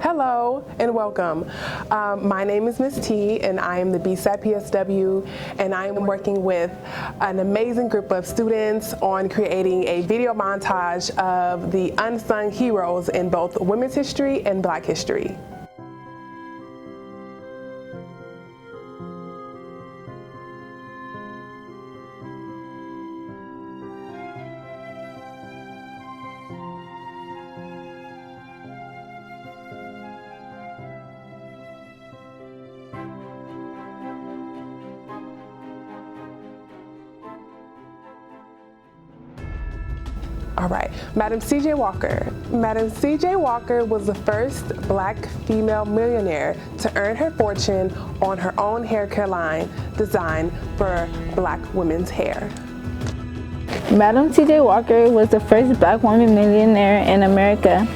Hello and welcome. My name is Ms. T and I am the BSAP PSW, and I am working with an amazing group of students on creating a video montage of the unsung heroes in both women's history and Black history. All right, Madam C.J. Walker. Madam C.J. Walker was the first Black female millionaire to earn her fortune on her own hair care line designed for Black women's hair. Madam C.J. Walker was the first Black woman millionaire in America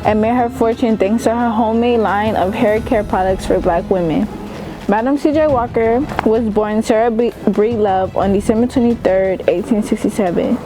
and made her fortune thanks to her homemade line of hair care products for Black women. Madam C.J. Walker was born Sarah Breedlove on December 23, 1867.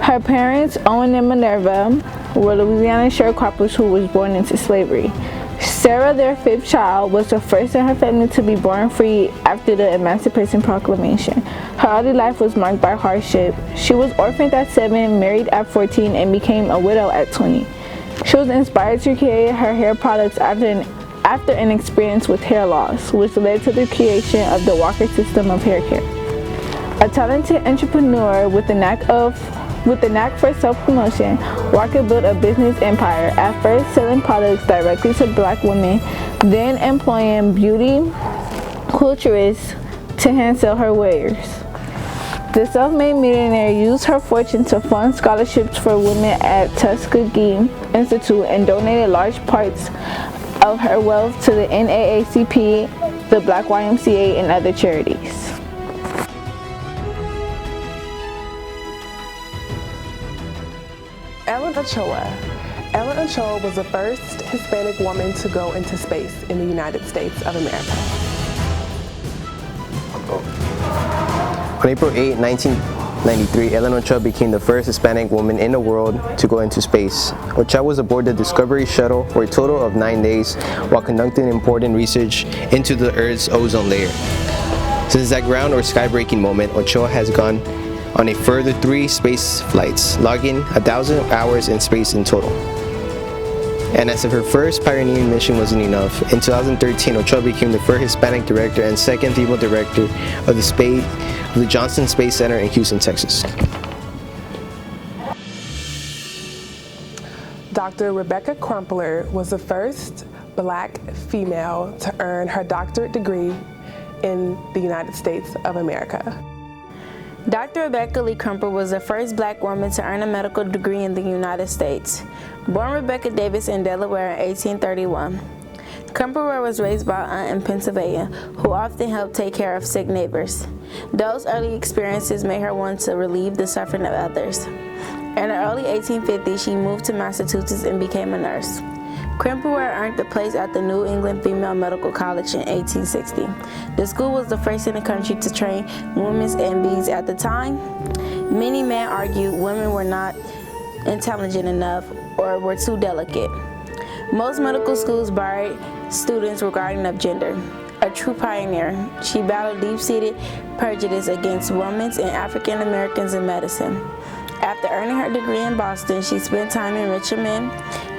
Her parents, Owen and Minerva, were Louisiana sharecroppers who was born into slavery. Sarah, their fifth child, was the first in her family to be born free after the Emancipation Proclamation. Her early life was marked by hardship. She was orphaned at 7, married at 14, and became a widow at 20. She was inspired to create her hair products after an experience with hair loss, which led to the creation of the Walker system of hair care. A talented entrepreneur with the knack for self-promotion, Walker built a business empire, at first selling products directly to Black women, then employing beauty culturists to hand sell her wares. The self-made millionaire used her fortune to fund scholarships for women at Tuskegee Institute and donated large parts of her wealth to the NAACP, the Black YMCA, and other charities. Elin Ocha. Elin Ocha was the first Hispanic woman to go into space in the United States of America. On April 8, 1993, Elin Ocha became the first Hispanic woman in the world to go into space. Ocha was aboard the Discovery shuttle for a total of 9 days while conducting important research into the Earth's ozone layer. Since that ground or sky-breaking moment, Ocha has gone on a further 3 space flights, logging 1,000 hours in space in total. And as if her first pioneering mission wasn't enough, in 2013, Ochoa became the first Hispanic director and second female director of the Johnson Space Center in Houston, Texas. Dr. Rebecca Crumpler was the first Black female to earn her doctorate degree in the United States of America. Dr. Rebecca Lee Crumpler was the first Black woman to earn a medical degree in the United States. Born Rebecca Davis in Delaware in 1831, Crumpler was raised by an aunt in Pennsylvania who often helped take care of sick neighbors. Those early experiences made her want to relieve the suffering of others. In the early 1850s, she moved to Massachusetts and became a nurse. Crumpler earned a place at the New England Female Medical College in 1860. The school was the first in the country to train women's MBs at the time. Many men argued women were not intelligent enough or were too delicate. Most medical schools barred students regarding of gender. A true pioneer, she battled deep-seated prejudice against women and African Americans in medicine. After earning her degree in Boston, she spent time in Richmond,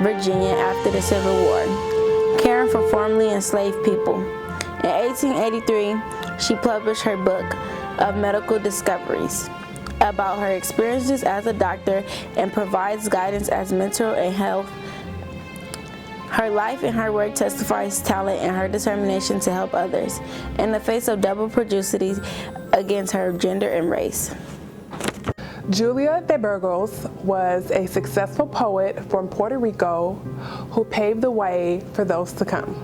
Virginia after the Civil War, caring for formerly enslaved people. In 1883, she published her book of medical discoveries about her experiences as a doctor and provides guidance as mental and health. Her life and her work testifies talent and her determination to help others in the face of double prejudice against her gender and race. Julia de Burgos was a successful poet from Puerto Rico who paved the way for those to come.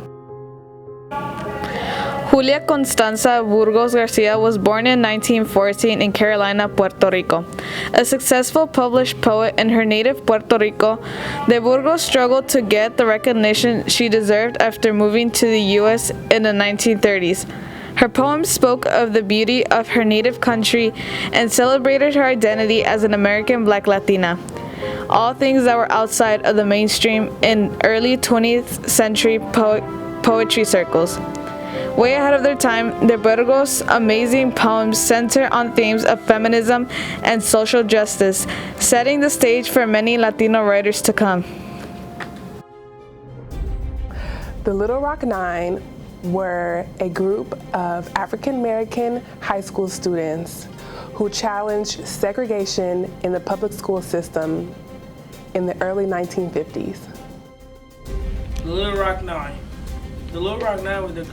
Julia Constanza Burgos Garcia was born in 1914 in Carolina, Puerto Rico. A successful published poet in her native Puerto Rico, de Burgos struggled to get the recognition she deserved after moving to the U.S. in the 1930s. Her poems spoke of the beauty of her native country and celebrated her identity as an American Black Latina. all things that were outside of the mainstream in early 20th century poetry circles. Way ahead of their time, de Burgos' amazing poems center on themes of feminism and social justice, setting the stage for many Latino writers to come. The Little Rock Nine were a group of African American high school students who challenged segregation in the public school system in the early 1950s. The Little Rock Nine. The Little Rock Nine was a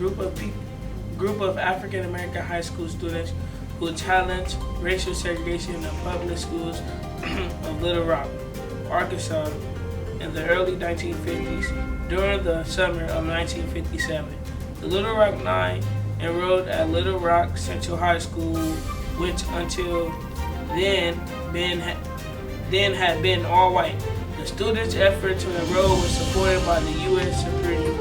group of African American high school students who challenged racial segregation in the public schools of Little Rock, Arkansas, in the early 1950s during the summer of 1957. The Little Rock Nine enrolled at Little Rock Central High School, which until then had been all white. The students' effort to enroll was supported by the U.S. Supreme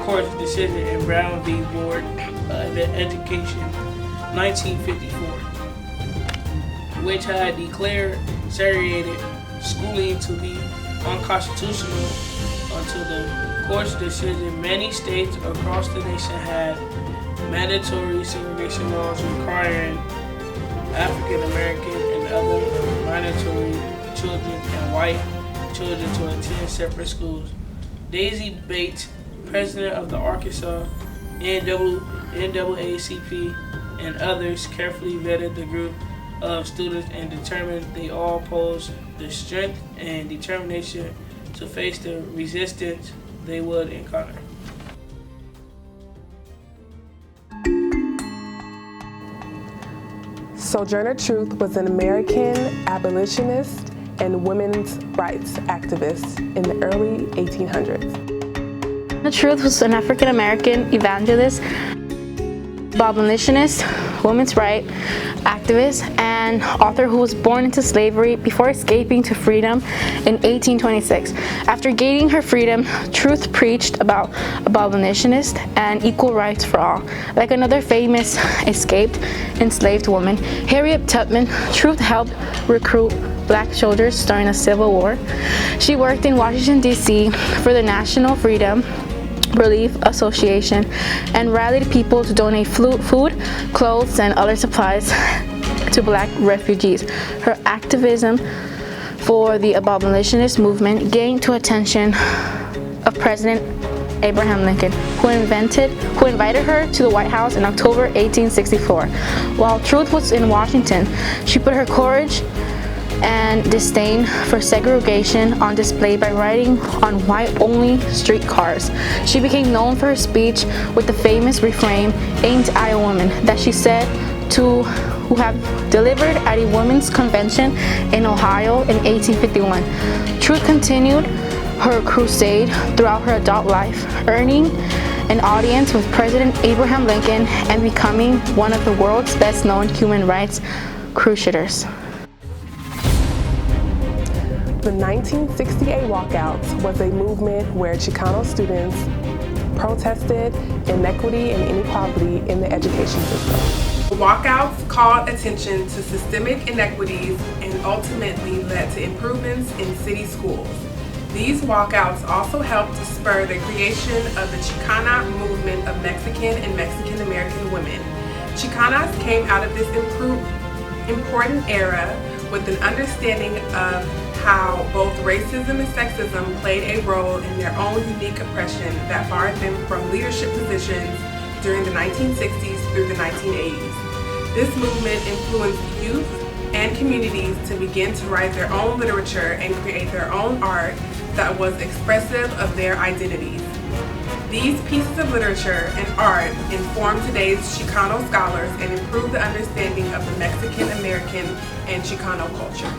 Court's decision in Brown v. Board of Education 1954, which had declared segregated schooling to be unconstitutional. Until the court's decision, many states across the nation had mandatory segregation laws requiring African American and other minority children and white children to attend separate schools. Daisy Bates, president of the Arkansas NAACP, and others carefully vetted the group of students and determined they all posed the strength and determination to face the resistance they would encounter. Sojourner Truth was an American abolitionist and women's rights activist in the early 1800s. Sojourner Truth was an African American evangelist, abolitionist, women's rights activist, and author who was born into slavery before escaping to freedom in 1826. After gaining her freedom, Truth preached about abolitionist and equal rights for all. Like another famous escaped enslaved woman, Harriet Tubman, Truth helped recruit Black soldiers during the Civil War. She worked in Washington, D.C. for the National Freedom Relief Association and rallied people to donate food, clothes, and other supplies to Black refugees. Her activism for the abolitionist movement gained the attention of President Abraham Lincoln, who invited her to the White House in October 1864. While Truth was in Washington, she put her courage and disdain for segregation on display by riding on white-only streetcars. She became known for her speech with the famous refrain, "Ain't I a woman?" that she said to who have delivered at a women's convention in Ohio in 1851. Truth continued her crusade throughout her adult life, earning an audience with President Abraham Lincoln and becoming one of the world's best-known human rights crusaders. The 1968 walkouts was a movement where Chicano students protested inequity and inequality in the education system. The walkouts called attention to systemic inequities and ultimately led to improvements in city schools. These walkouts also helped to spur the creation of the Chicana movement of Mexican and Mexican American women. Chicanas came out of this important era with an understanding of how both racism and sexism played a role in their own unique oppression that barred them from leadership positions during the 1960s through the 1980s. This movement influenced youth and communities to begin to write their own literature and create their own art that was expressive of their identities. These pieces of literature and art inform today's Chicano scholars and improve the understanding of the Mexican American and Chicano culture.